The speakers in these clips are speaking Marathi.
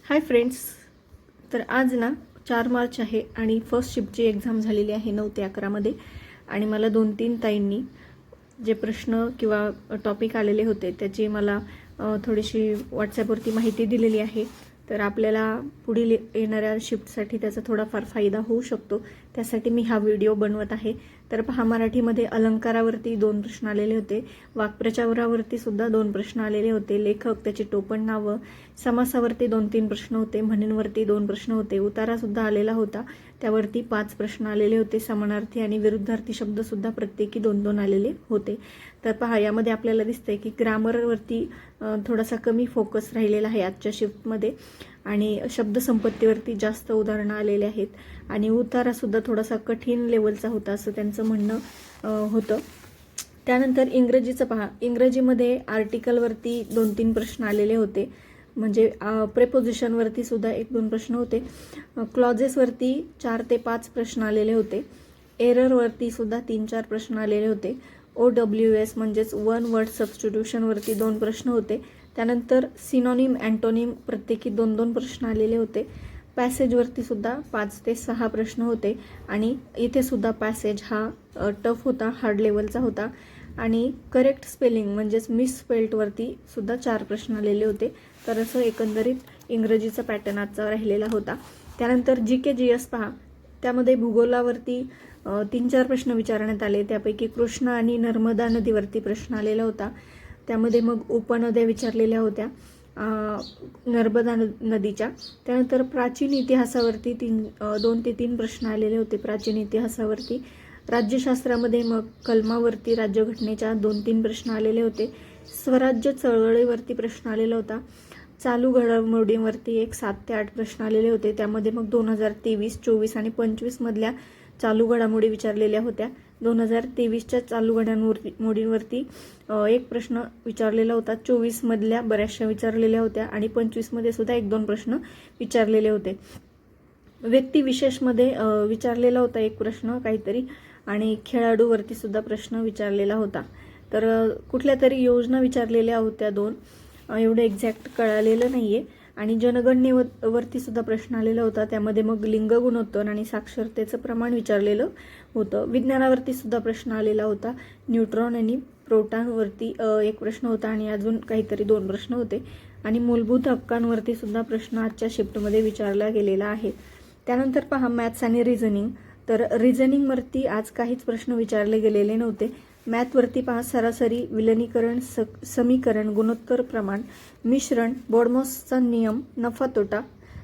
Hi friends. तर आज ना 4 मार्च आहे आणि फर्स्ट शिफ्टची एक्झाम झालेली आहे 9 ते 11 मध्ये. आणि मला 2-3 ताईंनी जे प्रश्न किंवा टॉपिक आलेले होते त्याची मला थोडीशी व्हॉट्सॲपवरती माहिती दिलेली आहे. तर आपल्याला पुढील येणाऱ्या शिफ्टसाठी त्याचा थोडाफार फायदा होऊ शकतो, त्यासाठी मी हा व्हिडिओ बनवत आहे. तर पहा, मराठीमध्ये अलंकारावरती 2 प्रश्न आलेले होते, वाक्प्रचारावरती सुद्धा 2 प्रश्न आलेले होते, लेखक, त्याची टोपण नावं, समासावरती 2-3 प्रश्न होते, म्हणींवरती 2 प्रश्न होते, उतारा सुद्धा आलेला होता, त्यावरती 5 प्रश्न आलेले होते, समानार्थी आणि विरुद्धार्थी शब्द सुद्धा प्रत्येकी 2-2 आलेले होते. तर पहा, यामध्ये आपल्याला दिसतंय की ग्रामरवरती थोडासा कमी फोकस राहिलेला आहे आजच्या शिफ्टमध्ये आणि शब्दसंपत्तीवरती जास्त उदाहरणं आलेले आहेत आणि उतारा सुद्धा थोडासा कठीण लेवलचा होता असं त्यांचं म्हणणं होतं. त्यानंतर इंग्रजीचं पहा, इंग्रजीमध्ये आर्टिकलवरती 2-3 प्रश्न आलेले होते, म्हणजे प्रेपोजिशनवरती सुद्धा 1-2 प्रश्न होते, क्लॉजेसवरती 4 ते 5 प्रश्न आलेले होते, एररवरती सुद्धा 3-4 प्रश्न आलेले होते, OWS म्हणजेच वन वर्ड सबस्टिट्यूशनवरती 2 प्रश्न होते, त्यानंतर सिनोनिम अँटोनिम प्रत्येकी 2-2 प्रश्न आलेले होते, पॅसेजवरती सुद्धा 5 ते 6 प्रश्न होते आणि इथे सुद्धा पॅसेज हा टफ होता, हार्ड लेवलचा होता आणि करेक्ट स्पेलिंग म्हणजेच मिसस्पेल्टवरती सुद्धा 4 प्रश्न आलेले होते. तर असं एकंदरीत इंग्रजीचा पॅटर्न आजचा राहिलेला होता. त्यानंतर GK GS पहा, त्यामध्ये भूगोलावरती 3-4 प्रश्न विचारण्यात आले, त्यापैकी कृष्णा आणि नर्मदा नदीवरती प्रश्न आलेला होता, त्यामध्ये मग उपनद्या विचारलेल्या होत्या नर्मदा नदीच्या. त्यानंतर प्राचीन इतिहासावरती 2 ते 3 प्रश्न आलेले होते प्राचीन इतिहासावरती. राज्यशास्त्रामध्ये मग कलमावरती राज्यघटनेच्या 2-3 प्रश्न आलेले होते, स्वराज्य चळवळीवरती प्रश्न आलेला होता, चालू घडामोडींवरती 7 ते 8 प्रश्न आलेले होते, त्यामध्ये मग 2023, 24 आणि 25 मधल्या चालू घडामोडी विचारलेल्या होत्या. 2023च्या चालू घडामोडींवरती 1 प्रश्न विचारलेला होता, 24 मधल्या बऱ्याचशा विचारलेल्या होत्या आणि 25 मध्ये सुद्धा 1-2 प्रश्न विचारलेले होते. व्यक्तिविशेषमध्ये विचारलेला होता 1 प्रश्न काहीतरी आणि खेळाडूवरती सुद्धा प्रश्न विचारलेला होता. तर कुठल्या तरी योजना विचारलेल्या होत्या 2, एवढं एक्झॅक्ट कळालेलं नाहीये. आणि जनगणनेवरती सुद्धा प्रश्न आलेला होता, त्यामध्ये मग लिंग गुणोत्तर आणि साक्षरतेचं प्रमाण विचारलेलं होतं. विज्ञानावरती सुद्धा प्रश्न आलेला होता, न्यूट्रॉन आणि प्रोटॉनवरती 1 प्रश्न होता आणि अजून काहीतरी 2 प्रश्न होते आणि मूलभूत हक्कांवरती सुद्धा प्रश्न आजच्या शिफ्टमध्ये विचारला गेलेला आहे. त्यानंतर पहा, मॅथ्स आणि रिझनिंग. तर रिझनिंगवरती आज काहीच प्रश्न विचारले गेलेले नव्हते. मॅथवरती पहा, सरासरी, विलनीकरण, समीकरण, गुणोत्तर प्रमाण, मिश्रण, बोर्डमॉसचा नियम, नफा तोटा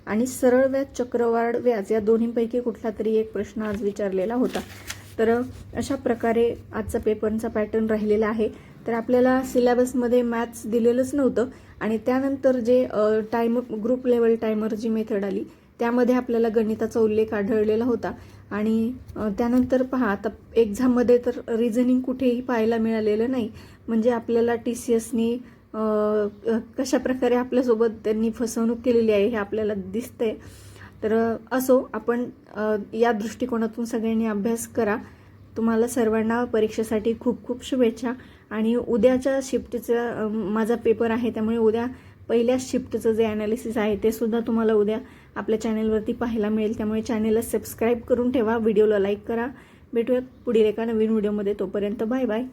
आणि सरळ व्याज, चक्रवाढ व्याज या दोन्हीपैकी कुठला तरी 1 प्रश्न आज विचारलेला होता. तर अशा प्रकारे आजचा पेपरचा पॅटर्न राहिलेला आहे. तर आपल्याला सिलेबसमध्ये मॅथ्स दिलेलंच नव्हतं आणि त्यानंतर जे ग्रुप लेवल टायमर जी मेथड आली त्यामध्ये आपल्याला गणिताचा उल्लेख आढळलेला होता. आणि त्यानंतर पहा, आता एक्झाममध्ये तर रिझनिंग कुठेही पाहायला मिळालेलं नाही, म्हणजे आपल्याला TCSनी कशा प्रकारे आपल्यासोबत त्यांनी फसवणूक केलेली आहे हे आपल्याला दिसतंय. तर असो, आपण या दृष्टिकोनातून सगळ्यांनी अभ्यास करा. तुम्हाला सर्वांना परीक्षेसाठी खूप खूप शुभेच्छा. आणि उद्याच्या शिफ्टचा माझा पेपर आहे, त्यामुळे उद्या पहिल्या शिफ्टचं जे ॲनालिसिस आहे ते सुद्धा तुम्हाला उद्या आपल्या चॅनेलवरती पाहायला मिळेल, त्यामुळे चॅनेलला सबस्क्राईब करून ठेवा, व्हिडिओला लाईक करा. भेटूयात पुढील एका नवीन व्हिडिओमध्ये, तोपर्यंत बाय बाय.